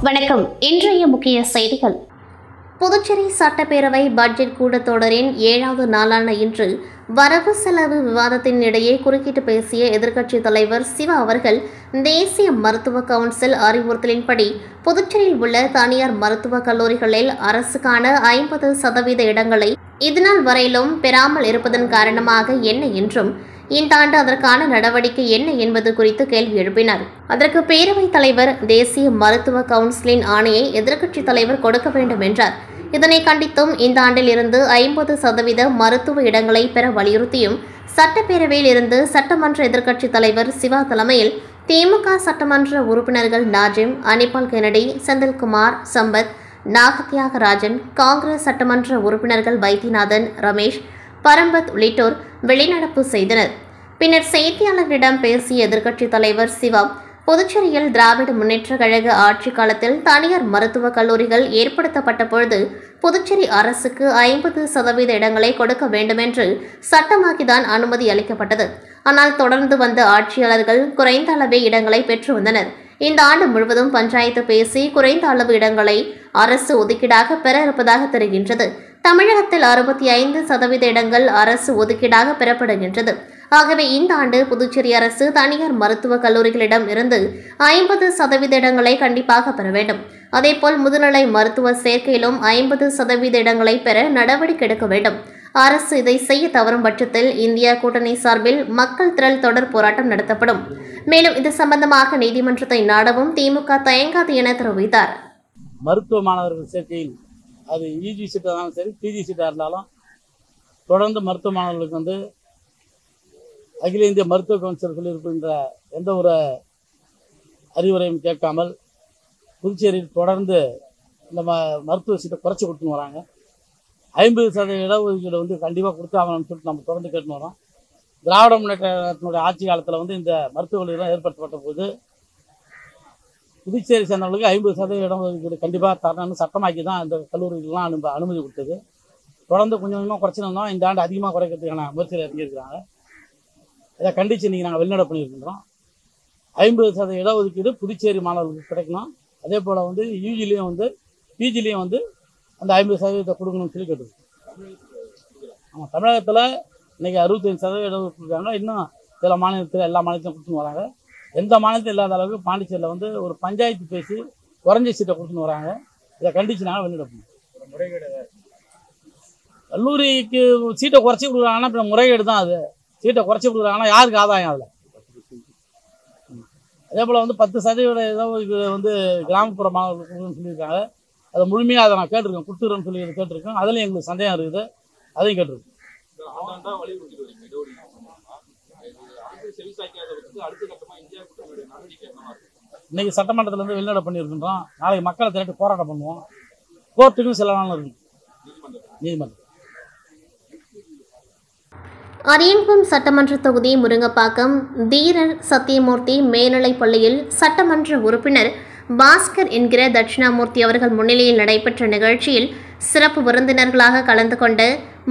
வணக்கம். இன்றைய முக்கிய செய்திகள். புதுச்சேரி சட்டப்பேரவை பட்ஜெட் கூட்டத்தொடரின் 7வது நாளான இன்று வரவு செலவு விவாதத்தின் இடையே குறுக்கிட்டு பேசிய எதிர்க்கட்சித் தலைவர் சிவா அவர்கள், தேசிய மருத்துவ கவுன்சில் அறிவுறுத்தலின்படி புதுச்சேரியில் உள்ள தனியார் மருத்துவக் கல்லூரிகளில் அரசுக்கான 50% இடங்களை இதுநாள் வரையிலும் பெறாமல் இருப்பதன் காரணமாக என்ன என்றும், இந்த ஆண்டு அதற்கான நடவடிக்கை என்ன என்பது குறித்து கேள்வி எழுப்பினார். அதற்கு பேரவைத் தலைவர், தேசிய மருத்துவ கவுன்சிலின் ஆணையை எதிர்க்கட்சித் தலைவர் கொடுக்க வேண்டும் என்றார். இதனை கண்டித்தும் இந்த ஆண்டில் இருந்து 50% மருத்துவ இடங்களை பெற வலியுறுத்தியும் சட்டப்பேரவையில் இருந்து சட்டமன்ற எதிர்க்கட்சித் தலைவர் சிவா தலைமையில் திமுக சட்டமன்ற உறுப்பினர்கள் நாஜிம், அனிபால் கென்னடி, செந்தில்குமார், சம்பத், நாகத்யாகராஜன், காங்கிரஸ் சட்டமன்ற உறுப்பினர்கள் வைத்தியநாதன், ரமேஷ், பரம்பத் உள்ளிட்டோர் வெளிநடப்பு செய்தனர். பின்னர் செய்தியாளர்களிடம் பேசிய எதிர்க்கட்சித் தலைவர் சிவா, புதுச்சேரியில் திராவிட முன்னேற்றக் கழக ஆட்சி காலத்தில் தனியார் மருத்துவக் கல்லூரிகள் ஏற்படுத்தப்பட்ட பொழுது புதுச்சேரி அரசுக்கு 50% இடங்களை கொடுக்க வேண்டுமென்று சட்டமாக்கிதான் அனுமதி அளிக்கப்பட்டது. ஆனால் தொடர்ந்து வந்த ஆட்சியாளர்கள் குறைந்த அளவே இடங்களை பெற்று வந்தனர். இந்த ஆண்டு முழுவதும் பஞ்சாயத்து பேசி குறைந்த அளவு இடங்களை அரசு ஒதுக்கீடாக பெற இருப்பதாக தெரிகின்றது. தமிழகத்தில் 65% இடங்கள் அரசு ஒதுக்கீடாக பெறப்படுகின்றது. ஆகவே இந்த ஆண்டு புதுச்சேரி அரசு தனியார் மருத்துவக் கல்லூரிகளிடம் இருந்து 50% இடங்களை கண்டிப்பாக பெற வேண்டும். அதேபோல் முதுநிலை மருத்துவ சேர்க்கையிலும் 50% இடங்களை பெற நடவடிக்கை எடுக்க வேண்டும். அரசு இதை செய்ய தவறும் பட்சத்தில் இந்தியா கூட்டணி சார்பில் மக்கள் திரள் தொடர் போராட்டம் நடத்தப்படும். மேலும் இது சம்பந்தமாக நீதிமன்றத்தை நாடவும் திமுக தயங்காது என தெரிவித்தார். மருத்துவ மாணவர்கள் சேர்க்கையில் அது யூஜி சீட்டாக இருந்தாலும் சரி, பிஜி சீட்டாக இருந்தாலும் தொடர்ந்து மருத்துவ மாணவர்களுக்கு அகில இந்திய மருத்துவ கவுன்சில் சொல்லியிருக்கின்ற எந்த ஒரு அறிவுரையும் கேட்காமல் புதுச்சேரியில் தொடர்ந்து இந்த மருத்துவ சீட்டை குறைச்சி கொடுத்துன்னு வராங்க. 50% இடஒதுக்கீடு கண்டிப்பாக கொடுத்து ஆகணும்னு சொல்லிட்டு நம்ம தொடர்ந்து கேட்டுன்னு வரோம். திராவிட முன்னேற்றத்தினுடைய ஆட்சி காலத்தில் இந்த மருத்துவக் கல்லூரிலாம் ஏற்படுத்தப்பட்ட போது புதுச்சேரி சேர்ந்தவர்களுக்கு 50% இடஒதுக்கீடு கண்டிப்பாக தரணும்னு சட்டமாக்கி தான் இந்த கல்லூரிகள்லாம் அனுமதி கொடுத்தது. தொடர்ந்து கொஞ்சம் கொஞ்சமாக குறைச்சிருந்தோம். இந்த ஆண்டு அதிகமாக குறைக்கிறதுக்கான முயற்சியில் இறங்கியிருக்கிறாங்க. இதை கண்டித்து இன்றைக்கி நாங்கள் வெளிநடப்பு பண்ணியிருக்கின்றோம். 50% இடஒதுக்கீடு புதுச்சேரி மாணவர்களுக்கு கிடைக்கணும். அதே போல் யூஜிலையும் பிஜிலையும் அந்த 50% கொடுக்கணும்னு சொல்லி கேட்டுருக்கோம். ஆமாம், தமிழகத்தில் இன்றைக்கி 65% இடஒதுக்கீடு கொடுக்குறாங்க. இன்னும் சில மாநிலத்தில் எல்லா மாநிலத்திலும் கொடுத்துன்னு வராங்க. எந்த மாநிலத்தில் இல்லாத அளவுக்கு பாண்டிச்சேரியில் ஒரு பஞ்சாயத்து பேசி குறைஞ்ச சீட்டை கொடுத்துன்னு வராங்க. இதை கண்டித்து நாங்கள் வெளிநடப்பு. கல்லூரிக்கு சீட்டை குறைச்சி கொடுக்குறாங்கன்னா இப்போ முறைகேடு தான். அது சீட்டை குறைச்சி கொடுக்குறாங்கன்னா யாருக்கு ஆதாயம்? அதில் அதே போல் 10% இடஒதுக்கீடு கிராமப்புற மாணவர்களுக்கு சொல்லியிருக்காங்க. அதை முழுமையாக அதை நான் கேட்டிருக்கேன், கொடுத்துருன்னு சொல்லி கேட்டிருக்கேன். அதுலேயும் எங்களுக்கு சந்தேகம் இருக்குது. அதையும் கேட்டிருக்கேன். இன்னைக்கு சட்டமன்றத்திலிருந்து வெளிநடப்பு பண்ணியிருக்கின்றோம். நாளைக்கு மக்களை திரட்டி போராட்டம் பண்ணுவோம். கோர்ட்டுக்கும் சில நாள் இருக்கும், நீதிமன்றம். அரியங்குப்பம் சட்டமன்ற தொகுதி முருங்கப்பாக்கம் தீரர் சத்தியமூர்த்தி மேல்நிலைப் பள்ளியில் சட்டமன்ற உறுப்பினர் பாஸ்கர் என்கிற தட்சிணாமூர்த்தி அவர்கள் முன்னிலையில் நடைபெற்ற நிகழ்ச்சியில் சிறப்பு விருந்தினர்களாக கலந்து கொண்ட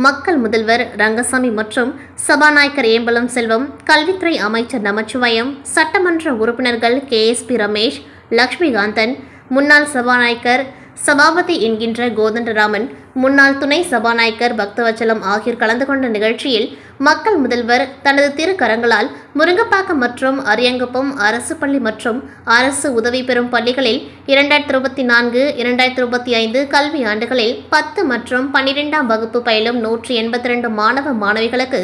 மக்கள் முதல்வர் ரங்கசாமி மற்றும் சபாநாயகர் ஏம்பலம் செல்வம், கல்வித்துறை அமைச்சர் நமச்சிவாயம், சட்டமன்ற உறுப்பினர்கள் KSP ரமேஷ், லட்சுமிகாந்தன், முன்னாள் சபாநாயகர் சபாபதி என்கின்ற கோதண்டராமன், முன்னாள் துணை சபாநாயகர் பக்தவச்சலம் ஆகியோர் கலந்து கொண்ட நிகழ்ச்சியில் மக்கள் முதல்வர் தனது திருக்கரங்களால் முருங்கப்பாக்கம் மற்றும் அரியங்குப்பம் அரசு பள்ளி மற்றும் அரசு உதவி பெறும் பள்ளிகளில் 2024-2025 கல்வி ஆண்டுகளில் 10 மற்றும் 12ஆம் வகுப்பு பயிலும் 182 மாணவ மாணவிகளுக்கு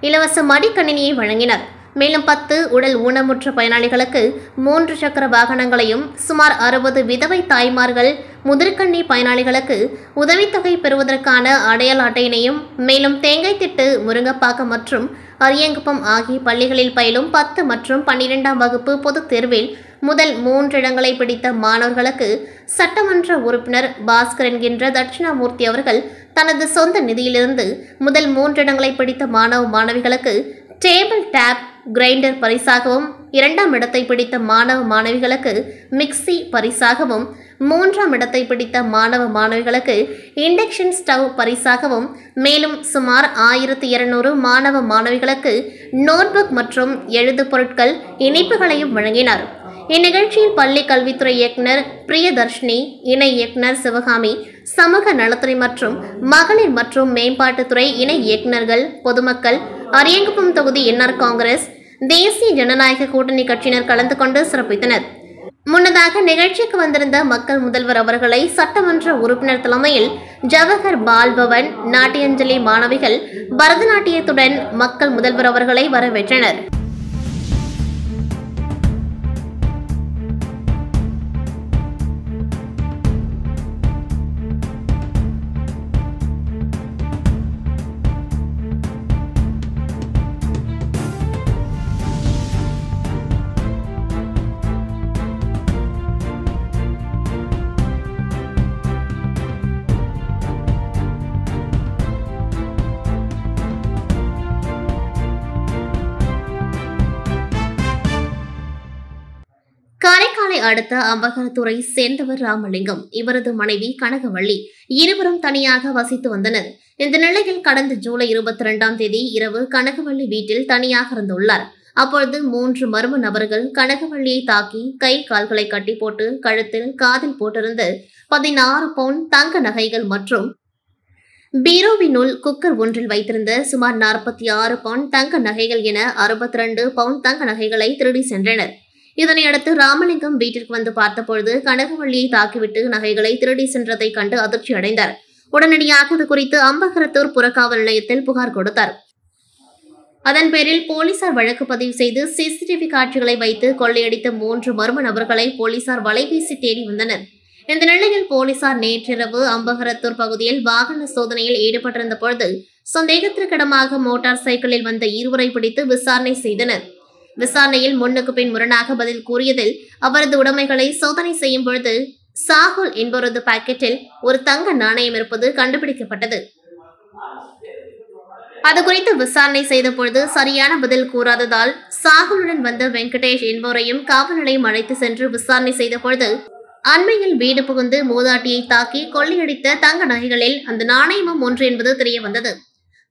இலவச மடிக்கணினியை வழங்கினார். மேலும் 10 உடல் ஊனமுற்ற பயனாளிகளுக்கு 3 சக்கர வாகனங்களையும், சுமார் 60 விதவை தாய்மார்கள் முதிர்கண்ணி பயனாளிகளுக்கு உதவித்தொகை பெறுவதற்கான அடையாள அட்டையினையும், மேலும் தேங்காய்த்திட்டு, முருங்கப்பாக்கம் மற்றும் அரியங்குப்பம் ஆகிய பள்ளிகளில் பயிலும் 10 மற்றும் 12ஆம் வகுப்பு பொதுத் தேர்வில் முதல் 3 இடங்களை பிடித்த மாணவர்களுக்கு சட்டமன்ற உறுப்பினர் பாஸ்கர் என்கின்ற தட்சிணாமூர்த்தி அவர்கள் தனது சொந்த நிதியிலிருந்து முதல் 3 இடங்களை பிடித்த மாணவ மாணவிகளுக்கு டேபிள் டாப் கிரைண்டர் பரிசாகவும், 2ஆம் இடத்தை பிடித்த மாணவ மாணவிகளுக்கு மிக்சி பரிசாகவும், 3ஆம் இடத்தை பிடித்த மாணவ மாணவிகளுக்கு இண்டக்ஷன் ஸ்டவ் பரிசாகவும், மேலும் சுமார் 1200 மாணவ மாணவிகளுக்கு நோட்புக் மற்றும் எழுது பொருட்கள், இனிப்புகளையும் வழங்கினார். இந்நிகழ்ச்சியில் பள்ளி கல்வித்துறை இயக்குநர் பிரியதர்ஷினி, இணை இயக்குநர் சிவகாமி, சமூக நலத்துறை மற்றும் மகளிர் மற்றும் மேம்பாட்டுத்துறை இணை இயக்குநர்கள், பொதுமக்கள், அரியங்குப்பம் தொகுதி என்ஆர் காங்கிரஸ், தேசிய ஜனநாயக கூட்டணி கட்சியினர் கலந்து கொண்டு சிறப்பித்தனர். முன்னதாக நிகழ்ச்சிக்கு வந்திருந்த மக்கள் முதல்வர் அவர்களை சட்டமன்ற உறுப்பினர் தலைமையில் ஜவஹர் பால் பவன் நாட்டியாஞ்சலி மாணவிகள் பரதநாட்டியத்துடன் மக்கள் முதல்வர் அவர்களை வரவேற்றனர். காரைக்காலை அடுத்த அம்பகரத்துறை சேர்ந்தவர் ராமலிங்கம், இவரது மனைவி கனகவள்ளி இருவரும் தனியாக வசித்து வந்தனர். இந்த நிலையில் கடந்த ஜூலை 22ஆம் தேதி இரவு கனகவள்ளி வீட்டில் தனியாக இருந்துள்ளார். அப்பொழுது 3 மர்ம நபர்கள் கனகவள்ளியை தாக்கி கை கால்களை கட்டி போட்டு கழுத்தில் காதில் போட்டிருந்த 16 பவுன் தங்க நகைகள் மற்றும் பீரோவினுள் குக்கர் ஒன்றில் வைத்திருந்த சுமார் 46 பவுன் தங்க நகைகள் என 62 பவுன் தங்க நகைகளை திருடி சென்றனர். இதனையடுத்து ராமலிங்கம் வீட்டிற்கு வந்து பார்த்தபொழுது கனகவள்ளியை தாக்கிவிட்டு நகைகளை திருடி சென்றதை கண்டு அதிர்ச்சி அடைந்தார். உடனடியாக இது குறித்து அம்பகரத்தூர் புறக்காவல் நிலையத்தில் புகார் கொடுத்தார். அதன் பேரில் போலீசார் வழக்கு பதிவு செய்து சிசிடிவி காட்சிகளை வைத்து கொள்ளையடித்த 3 மர்ம நபர்களை போலீசார் வலைவீசி தேடி வந்தனர். இந்த நிலையில் போலீசார் நேற்றிரவு அம்பகரத்தூர் பகுதியில் வாகன சோதனையில் ஈடுபட்டிருந்த பொழுது சந்தேகத்திற்கிடமாக மோட்டார் சைக்கிளில் வந்த இருவரை பிடித்து விசாரணை செய்தனர். விசாரணையில் முன்னுக்கு பின் முரணாக பதில் கூறியதில் அவரது உடைமைகளை சோதனை செய்யும் பொழுது சாகுல் என்பவரது பாக்கெட்டில் ஒரு தங்க நாணயம் இருப்பது கண்டுபிடிக்கப்பட்டது. அது குறித்து விசாரணை செய்த பொழுது சரியான பதில் கூறாததால் சாகுலுடன் வந்த வெங்கடேஷ் என்பவரையும் காவல் நிலையம் அழைத்து சென்று விசாரணை செய்த பொழுது அண்மையில் வீடு புகுந்து மூதாட்டியை தாக்கி கொள்ளையடித்த தங்க நகைகளில் அந்த நாணயமும் ஒன்று என்பது தெரிய வந்தது.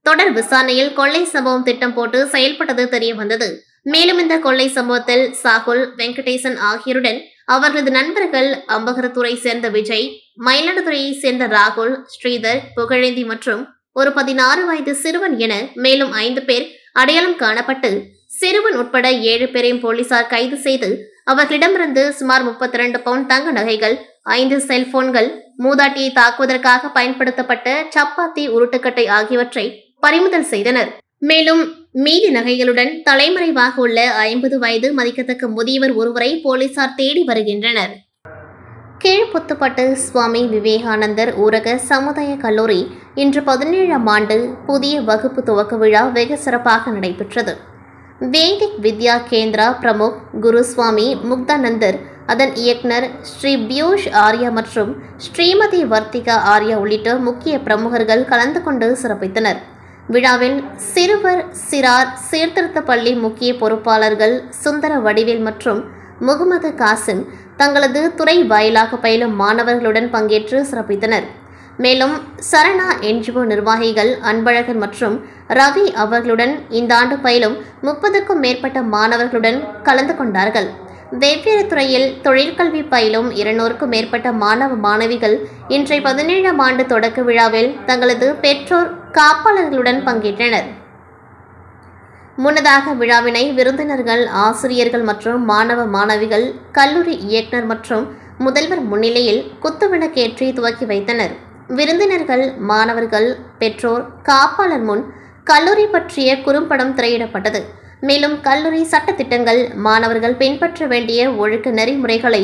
தொடர் விசாரணையில் கொள்ளை சம்பவம் திட்டம் போட்டு செயல்பட்டது தெரிய வந்தது. மேலும் இந்த கொள்ளை சம்பவத்தில் சாகுல், வெங்கடேசன் ஆகியோருடன் அவர்களது நண்பர்கள் அம்பகரத்துறை சேர்ந்த விஜய், மயிலாடுதுறையை சேர்ந்த ராகுல், ஸ்ரீதர், புகழேந்தி மற்றும் ஒரு 16 வயது சிறுவன் என மேலும் 5 பேர் அடையாளம் காணப்பட்டு சிறுவன் உட்பட 7 பேரையும் போலீசார் கைது செய்து அவர்களிடமிருந்து சுமார் 32 பவுன் தங்க நகைகள், 5 செல்போன்கள், மூதாட்டியை தாக்குவதற்காக பயன்படுத்தப்பட்ட சப்பாத்தி உருட்டுக்கட்டை ஆகியவற்றை பறிமுதல் செய்தனர். மேலும் மீதி நகைகளுடன் தலைமறைவாக உள்ள 50 வயது மதிக்கத்தக்க முதியவர் ஒருவரை போலீசார் தேடி வருகின்றனர். கீழ்புத்துப்பட்டு சுவாமி விவேகானந்தர் ஊரக சமுதாய கல்லூரி இன்று 17ஆம் ஆண்டு புதிய வகுப்பு துவக்க விழா வெகு சிறப்பாக நடைபெற்றது. வேதிக் வித்யா கேந்திரா பிரமுக் குருசுவாமி முக்தானந்தர், அதன் இயக்குனர் ஸ்ரீ பியூஷ் ஆர்யா மற்றும் ஸ்ரீமதி வர்த்திகா ஆர்யா உள்ளிட்ட முக்கிய பிரமுகர்கள் கலந்து கொண்டு சிறப்பித்தனர். விழாவில் சிறுவர் சிறார் சீர்திருத்த பள்ளி முக்கிய பொறுப்பாளர்கள் சுந்தர வடிவேல் மற்றும் முகமது காசிம் தங்களது துறை வாயிலாக பயிலும் மாணவர்களுடன் பங்கேற்று சிறப்பித்தனர். மேலும் சரணா என்ஜிஓ நிர்வாகிகள் அன்பழகன் மற்றும் ரவி அவர்களுடன் இந்த ஆண்டு பயிலும் 30க்கும் மேற்பட்ட மாணவர்களுடன் கலந்து கொண்டார்கள். வெவ்வேறு துறையில் தொழிற்கல்வி பயிலும் 200க்கும் மேற்பட்ட மாணவ மாணவிகள் இன்றைய 17ஆம் ஆண்டு தொடக்க விழாவில் தங்களது பெற்றோர் காப்பாளர்களுடன் பங்கேற்றனர். முன்னதாக விழாவினை விருந்தினர்கள், ஆசிரியர்கள் மற்றும் மாணவ மாணவிகள் கல்லூரி இயக்குனர் மற்றும் முதல்வர் முன்னிலையில் குத்துவிளக்கேற்றி துவக்கி வைத்தனர். விருந்தினர்கள், மாணவர்கள், பெற்றோர், காப்பாளர் முன் கல்லூரி பற்றிய குறும்படம் திரையிடப்பட்டது. மேலும் கல்லூரி சட்டத்திட்டங்கள், மாணவர்கள் பின்பற்ற வேண்டிய ஒழுக்க நெறிமுறைகளை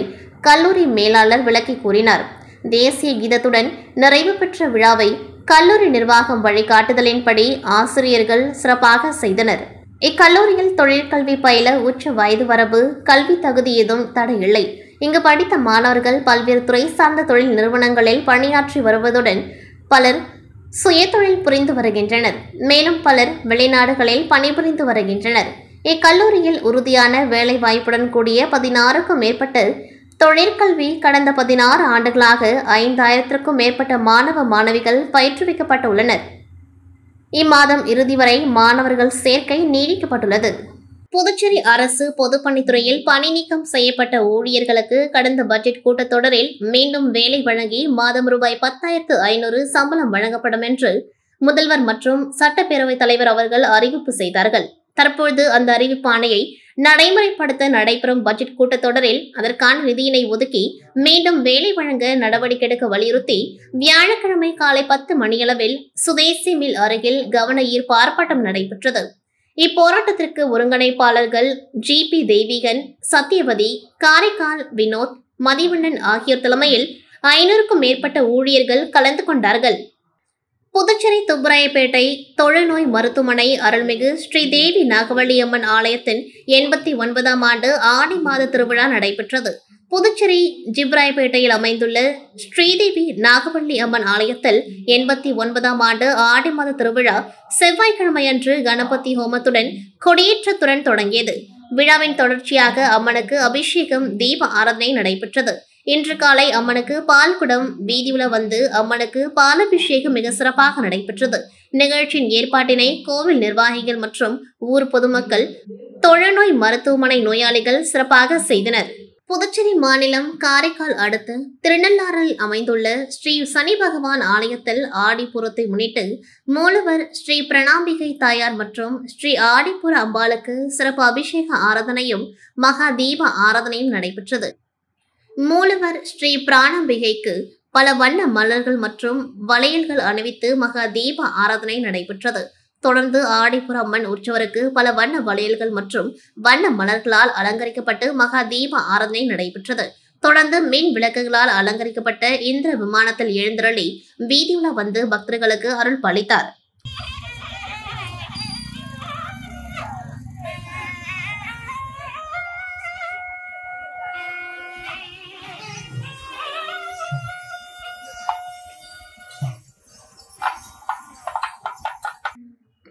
கல்லூரி மேலாளர் விளக்கி கூறினார். தேசிய கீதத்துடன் நிறைவு பெற்ற விழாவை கல்லூரி நிர்வாகம் வழிகாட்டுதலின்படி ஆசிரியர்கள் சிறப்பாக செய்தனர். இக்கல்லூரியில் தொழிற்கல்வி பயில உச்ச வயது வரம்பு, கல்வி தகுதி ஏதும் தடையில்லை. இங்கு படித்த மாணவர்கள் பல்வேறு துறை சார்ந்த தொழில் நிறுவனங்களில் பணியாற்றி வருவதுடன் பலர் சுயதொழில் புரிந்து வருகின்றனர். மேலும் பலர் வெளிநாடுகளில் பணிபுரிந்து வருகின்றனர். இக்கல்லூரியில் உறுதியான வேலை வாய்ப்புடன் கூடிய 16க்கும் மேற்பட்ட தொழிற்கல்வி கடந்த 16 ஆண்டுகளாக 5000க்கும் மேற்பட்ட மாணவ மாணவிகள் பயிற்றுவிக்கப்பட்டுள்ளனர். இம்மாதம் இறுதி வரை மாணவர்கள் சேர்க்கை நீடிக்கப்பட்டுள்ளது. புதுச்சேரி அரசு பொதுப்பணித்துறையில் பணி நீக்கம் செய்யப்பட்ட ஊழியர்களுக்கு கடந்த பட்ஜெட் கூட்டத்தொடரில் மீண்டும் வேலை வழங்கி மாதம் ரூபாய் 10,500 சம்பளம் வழங்கப்படும் என்று முதல்வர் மற்றும் சட்டப்பேரவைத் தலைவர் அவர்கள் அறிவிப்பு செய்தார்கள். தற்பொழுது அந்த அறிவிப்பாணையை நடைமுறைப்படுத்த நடைபெறும் பட்ஜெட் கூட்டத்தொடரில் அதற்கான நிதியினை ஒதுக்கி மீண்டும் வேலை வழங்க நடவடிக்கை எடுக்க வலியுறுத்தி வியாழக்கிழமை காலை 10 மணியளவில் சுதேசி மில் அருகில் கவன ஈர்ப்பு ஆர்ப்பாட்டம் நடைபெற்றது. இப்போராட்டத்திற்கு ஒருங்கிணைப்பாளர்கள் ஜி.பி. தெய்வீகன், சத்யவதி, காரைக்கால் வினோத், மதிவண்ணன் ஆகியோர் தலைமையில் 500க்கும் மேற்பட்ட ஊழியர்கள் கலந்து கொண்டார்கள். புதுச்சேரி துப்பராயப்பேட்டை தொழுநோய் மருத்துவமனை அருள்மிகு ஸ்ரீதேவி நாகவள்ளியம்மன் ஆலயத்தின் 89ஆம் ஆண்டு ஆடி மாத திருவிழா நடைபெற்றது. புதுச்சேரி ஜிப்ராயப்பேட்டையில் அமைந்துள்ள ஸ்ரீதேவி நாகவள்ளி அம்மன் ஆலயத்தில் 89ஆம் ஆண்டு ஆடி மாத திருவிழா செவ்வாய்க்கிழமையன்று கணபதி ஹோமத்துடன் கொடியேற்றத்துடன் தொடங்கியது. விழாவின் தொடர்ச்சியாக அம்மனுக்கு அபிஷேகம், தீப ஆராதனை நடைபெற்றது. இன்று காலை அம்மனுக்கு பால்குடம் வீதியுலா வந்து அம்மனுக்கு பாலபிஷேகம் மிக சிறப்பாக நடைபெற்றது. நிகழ்ச்சியின் ஏற்பாட்டினை கோவில் நிர்வாகிகள் மற்றும் ஊர் பொதுமக்கள், தொழுநோய் மருத்துவமனை நோயாளிகள் சிறப்பாக செய்தனர். புதுச்சேரி மாநிலம் காரைக்கால் அடுத்த திருநள்ளாறில் அமைந்துள்ள ஸ்ரீ சனி பகவான் ஆலயத்தில் ஆடிப்பூரத்தை முன்னிட்டு மூலவர் ஸ்ரீ பிரணாம்பிகை தாயார் மற்றும் ஸ்ரீ ஆடிப்புற அம்பாளுக்கு சிறப்பு அபிஷேக ஆராதனையும் மகா தீப ஆராதனையும் நடைபெற்றது. மூலவர் ஸ்ரீ பிராணம்பிகைக்கு பல வண்ண மலர்கள் மற்றும் வளையல்கள் அணிவித்து மகா தீப ஆராதனை நடைபெற்றது. தொடர்ந்து ஆடிப்புற அம்மன் உற்சவருக்கு பல வண்ண வளையல்கள் மற்றும் வண்ண மலர்களால் அலங்கரிக்கப்பட்டு மகா தீப ஆராதனை நடைபெற்றது. தொடர்ந்து மின் விளக்குகளால் அலங்கரிக்கப்பட்ட இந்திர விமானத்தில் எழுந்தருளி வீதியுலா வந்து பக்தர்களுக்கு அருள் பாலித்தார்.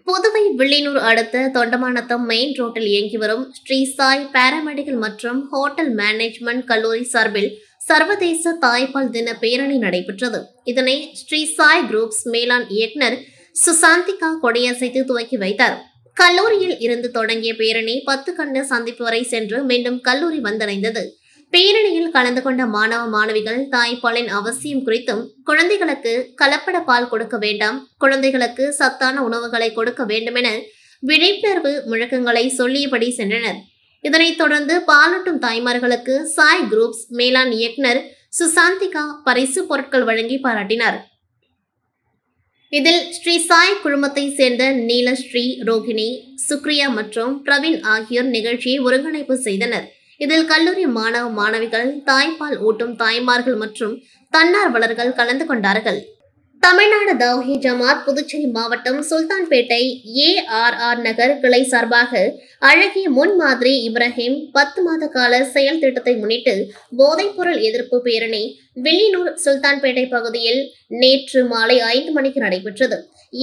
புதுவை வில்லியனூர் அடுத்த தொண்டமாநத்தம் மெயின் ரோட்டில் இயங்கி வரும் ஸ்ரீ சாய் பாராமெடிக்கல் மற்றும் ஹோட்டல் மேனேஜ்மெண்ட் கல்லூரி சார்பில் சர்வதேச தாய்ப்பால் தின பேரணி நடைபெற்றது. இதனை ஸ்ரீ சாய் குரூப்ஸ் மேலாண் இயக்குனர் சுசாந்திகா கொடியசைத்து துவக்கி வைத்தார். கல்லூரியில் இருந்து தொடங்கிய பேரணி 10 கண்ட சந்திப்பு வரை சென்று மீண்டும் கல்லூரி வந்தடைந்தது. பேரணியில் கலந்து கொண்ட மாணவ மாணவிகள் தாய்ப்பாலின் அவசியம் குறித்தும், குழந்தைகளுக்கு கலப்பட பால் கொடுக்க வேண்டாம், குழந்தைகளுக்கு சத்தான உணவுகளை கொடுக்க வேண்டும் என விழிப்புணர்வு முழக்கங்களை சொல்லியபடி சென்றனர். இதனைத் தொடர்ந்து பாலூட்டும் தாய்மார்களுக்கு சாய் குரூப்ஸ் மேலாண் இயக்குனர் சுசாந்திகா பரிசு பொருட்கள் வழங்கி பாராட்டினார். இதில் ஸ்ரீ சாய் குழுமத்தை சேர்ந்த நீலஸ்ரீ, ரோகிணி, சுக்ரியா மற்றும் பிரவீன் ஆகியோர் நிகழ்ச்சியை ஒருங்கிணைப்பு செய்தனர். இதில் கல்லூரி மாணவ மாணவிகள், தாய்ப்பால் ஊட்டும் தாய்மார்கள் மற்றும் தன்னார்வலர்கள் கலந்து கொண்டார்கள். தமிழ்நாடு தௌஹி ஜமாத் புதுச்சேரி மாவட்டம் சுல்தான்பேட்டை ARR நகர் கிளை சார்பாக அழகிய முன்மாதிரி இப்ராஹிம் 10 மாத கால செயல் திட்டத்தை முன்னிட்டு போதைப்பொருள் எதிர்ப்பு பேரணி வில்லியனூர் சுல்தான்பேட்டை பகுதியில் நேற்று மாலை 5 மணிக்கு நடைபெற்றது.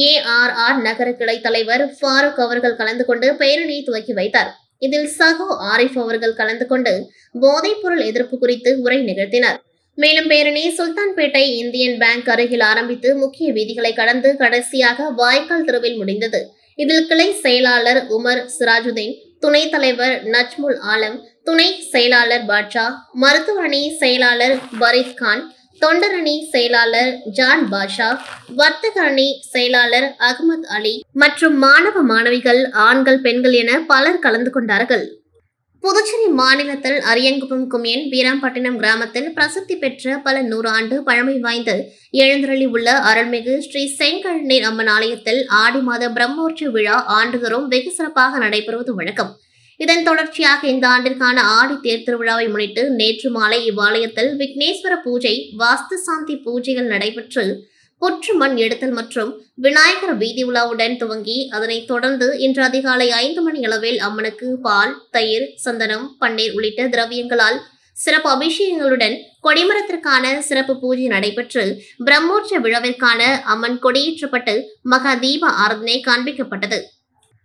ARR நகர கிளை தலைவர் ஃபாரூக் அவர்கள் கலந்து கொண்டு பேரணியை துவக்கி வைத்தார். இதில் சகோ ஆரிஃப் அவர்கள் கலந்து கொண்டு போதைப்பொருள் எதிர்ப்பு குறித்து உரை நிகழ்த்தினார். மேலும் பேரணி சுல்தான்பேட்டை இந்தியன் பேங்க் அருகில் ஆரம்பித்து முக்கிய வீதிகளை கடந்து கடைசியாக வாய்க்கால் தெருவில் முடிந்தது. இதில் கிளை செயலாளர் உமர் சிராஜுதீன், துணைத் தலைவர் நஜ்முல் ஆலம், துணை செயலாளர் பாட்ஷா, மருத்துவ அணி செயலாளர் பரீத் கான், தொண்டர் அணி செயலாளர் ஜான் பாஷா, வர்த்தக அணி செயலாளர் அகமது அலி மற்றும் மாணவ மாணவிகள், ஆண்கள், பெண்கள் என பலர் கலந்து கொண்டார்கள். புதுச்சேரி மாநிலத்தில் அரியங்குப்பம் குமியன் வீராம்பட்டினம் கிராமத்தில் பிரசித்தி பெற்ற பல 100 ஆண்டு பழமை வாய்ந்த எழுந்தருளி உள்ள அருள்மிகு ஸ்ரீ செங்கழநீர் அம்மன் ஆலயத்தில் ஆடி மாத பிரம்மோற்சவ விழா ஆண்டுதோறும் வெகு சிறப்பாக நடைபெறுவது வழக்கம். இதன் தொடர்ச்சியாக இந்த ஆண்டிற்கான ஆடி தேர் திருவிழாவை முன்னிட்டு நேற்று மாலை இவ்வாலயத்தில் விக்னேஸ்வர பூஜை, வாஸ்து சாந்தி பூஜைகள் நடைபெற்று புற்று மண் எடுத்தல் மற்றும் விநாயகர் வீதி உலாவுடன் துவங்கி அதனைத் தொடர்ந்து இன்று அதிகாலை 5 மணி அளவில் அம்மனுக்கு பால், தயிர், சந்தனம், பன்னீர் உள்ளிட்ட திரவியங்களால் சிறப்பு அபிஷேகங்களுடன் கொடிமரத்திற்கான சிறப்பு பூஜை நடைபெற்று பிரம்மோற்சவ விழாவிற்கான அம்மன் கொடியேற்றப்பட்டு மகா தீப ஆராதனை காண்பிக்கப்பட்டது.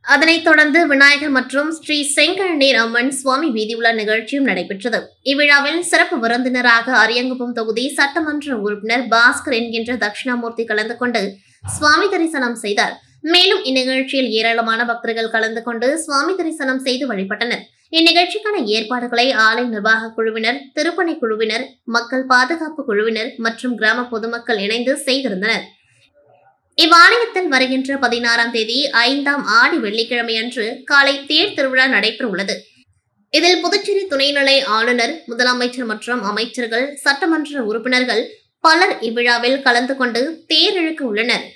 அதனைத் தொடர்ந்து விநாயகர் மற்றும் ஸ்ரீ செங்கழநீர் அம்மன் சுவாமி வீதியுலா நிகழ்ச்சியும் நடைபெற்றது. இவ்விழாவில் சிறப்பு விருந்தினராக அரியங்குப்பம் தொகுதி சட்டமன்ற உறுப்பினர் பாஸ்கர் என்கின்ற தட்சிணாமூர்த்தி கலந்து கொண்டு சுவாமி தரிசனம் செய்தார். மேலும் இந்நிகழ்ச்சியில் ஏராளமான பக்தர்கள் கலந்து கொண்டு சுவாமி தரிசனம் செய்து வழிபட்டனர். இந்நிகழ்ச்சிக்கான ஏற்பாடுகளை ஆலய நிர்வாக குழுவினர், திருப்பணி குழுவினர், மக்கள் பாதுகாப்பு குழுவினர் மற்றும் கிராம பொதுமக்கள் இணைந்து செய்திருந்தனர். இவ்வாலயத்தில் வருகின்ற 16ஆம் தேதி 5ஆம் ஆடி வெள்ளிக்கிழமை அன்று காலை தேர் திருவிழா நடைபெற உள்ளது. இதில் புதுச்சேரி துணைநிலை ஆளுநர், முதலமைச்சர் மற்றும் அமைச்சர்கள், சட்டமன்ற உறுப்பினர்கள் பலர் இவ்விழாவில் கலந்து கொண்டு தேர் இழுக்க உள்ளனர்.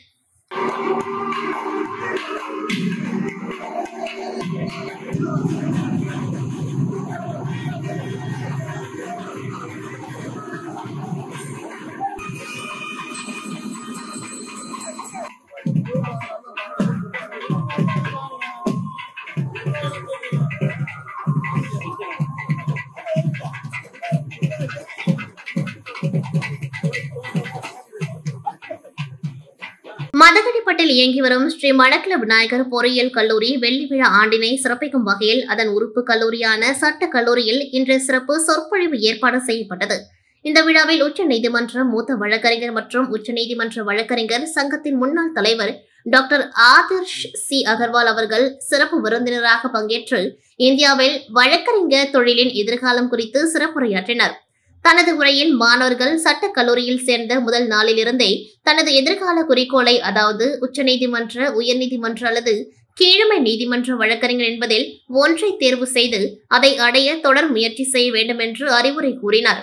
மதகடிப்பட்டில் இயங்கி வரும் ஸ்ரீ மணக்குள விநாயகர் பொறியியல் கல்லூரி வெள்ளி விழா ஆண்டினை சிறப்பிக்கும் வகையில் அதன் உறுப்பு கல்லூரியான சட்ட கல்லூரியில் இன்று சிறப்பு சொற்பொழிவு ஏற்பாடு செய்யப்பட்டது. இந்த விழாவில் உச்சநீதிமன்ற மூத்த வழக்கறிஞர் மற்றும் உச்சநீதிமன்ற வழக்கறிஞர் சங்கத்தின் முன்னாள் தலைவர் டாக்டர் ஆதர்ஷ் சி அகர்வால் அவர்கள் சிறப்பு விருந்தினராக பங்கேற்று இந்தியாவில் வழக்கறிஞர் தொழிலின் எதிர்காலம் குறித்து சிறப்புரையாற்றினார். தனது உரையில் மாணவர்கள் சட்ட கல்லூரியில் சேர்ந்த முதல் நாளிலிருந்தே தனது எதிர்கால குறிக்கோளை, அதாவது உச்சநீதிமன்ற, உயர்நீதிமன்ற அல்லது கீழமை நீதிமன்ற வழக்கறிஞர் என்பதில் ஒன்றை தேர்வு செய்து அதை அடைய தொடர் முயற்சி செய்ய வேண்டும் என்று அறிவுரை கூறினார்.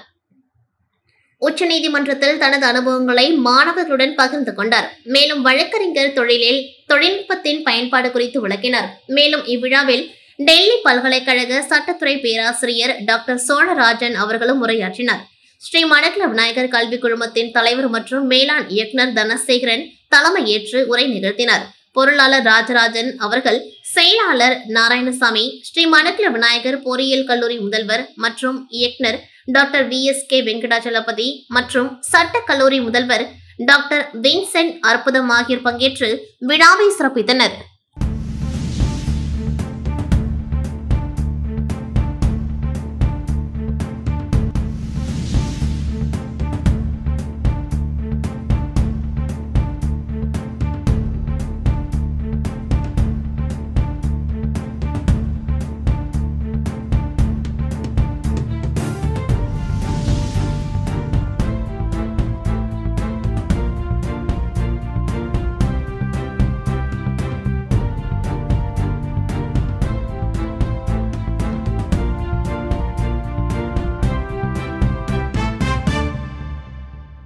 உச்சநீதிமன்றத்தில் தனது அனுபவங்களை மாணவர்களுடன் பகிர்ந்து கொண்டார். மேலும் வழக்கறிஞர் தொழிலில் தொழில்நுட்பத்தின் பயன்பாடு குறித்து விளக்கினார். மேலும் இவ்விழாவில் டெல்லி பல்கலைக்கழக சட்டத்துறை பேராசிரியர் டாக்டர் சோழராஜன் அவர்களும் உரையாற்றினார். ஸ்ரீ மணக்குள விநாயகர் கல்வி குழுமத்தின் தலைவர் மற்றும் மேலாண் இயக்குநர் தனசேகரன் தலைமையேற்று உரை நிகழ்த்தினார். பொருளாளர் ராஜராஜன் அவர்கள், செயலாளர் நாராயணசாமி, ஸ்ரீ மணக்குள விநாயகர் பொறியியல் கல்லூரி முதல்வர் மற்றும் இயக்குநர் டாக்டர் VSK வெங்கடாச்சலபதி மற்றும் சட்ட கல்லூரி முதல்வர் டாக்டர் வின்சென்ட் அற்புதம் ஆகியோர் பங்கேற்று விழாவை சிறப்பித்தனர்.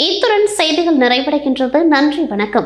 இத்துடன் செய்திகள் நிறைவடைகின்றது. நன்றி, வணக்கம்.